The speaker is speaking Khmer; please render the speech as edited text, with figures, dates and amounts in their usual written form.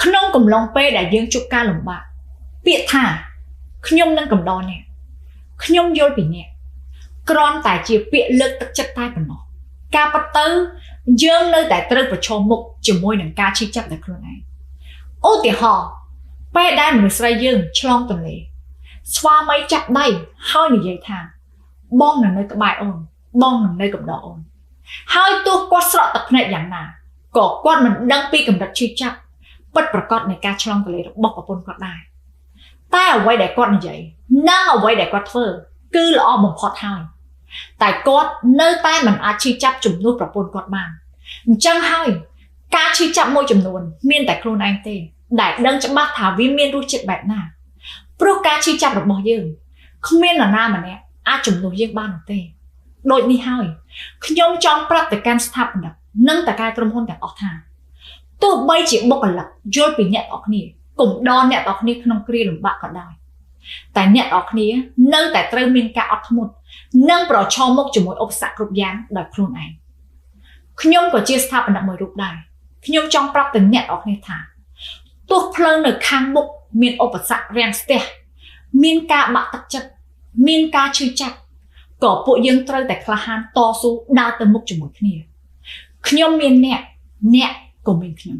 ក្នុងកំឡុងពេលដែលយើងជួបការលំបាកពាក្យថាខ្ញុំនឹងកំដរអ្នកខ្ញុំយល់ពីអ្នកគ្រាន់តែជាពាក្យលើកទឹកចិត្តតែប៉ុណ្ណោះការពិតទៅយើងនៅតែត្រូវប្រឈមមុខជាមួយនឹងការឈឺចាប់ដោយខ្លួនឯងឧទាហរណ៍ពេលដែលមនុស្សស្រីយើងឆ្លងទន្លេស្វាមីចាប់ដៃហើយនិយាយថាបងនៅក្បែរអូនបងនៅកំដរអូនហើយទោះគាត់ស្រក់ទឹកភ្នែកយ៉ាងណាក៏គាត់មិនដឹងពីកម្រិតឈឺចាប់ពិតប្រាកដនៃការឆ្លងទន្លេរបស់ប្រពន្ធគាត់ដែរតែអ្វីដែលគាត់និយាយនិងអ្វីដែលគាត់ធ្វើគឺល្អបំផុតហើយតែគាត់នៅតែមិនអាចឈឺចាប់ជំនួសប្រពន្ធគាត់បានអញ្ចឹងហើយការឈឺចាប់មួយចំនួនមានតែខ្លួនឯងទេដែលដឹងច្បាស់ថាវាមានរសជាតិបែបណាព្រោះការឈឺចាប់របស់យើងគ្មាននរណាម្នាក់អាចជំនួសយើងបានទេដូចនេះហើយខ្ញុំចង់ប្រាប់ទៅកាន់ស្ថាបនិកនិងតកាយក្រុមហ៊ុនទាំងអស់ថាទោះបីជាបុគ្គលិកយល់ពីអ្នកទាំងអស់គ្នាកុំដកអ្នកទាំងអស់គ្នាក្នុងគ្រាលំបាកក៏ដោយតែអ្នកទាំងអស់គ្នានៅតែត្រូវមានការអត់ធ្មត់និងប្រឈមមុខជាមួយឧបសគ្គគ្រប់យ៉ាងដោយខ្លួនឯងខ្ញុំក៏ជាស្ថាបនិកមួយរូបដែរខ្ញុំចង់ប្រាប់ទៅអ្នកទាំងអស់គ្នាថាទោះផ្លូវនៅខាងមុខមានឧបសគ្គរាំងស្ទះមានការបាក់ទឹកចិត្តមានការឈឺចាប់ក៏ពួកយើងត្រូវតែក្លាហានតស៊ូដើរទៅមុខជាមួយគ្នាខ្ញុំមានអ្នកក៏មានខ្ញុំ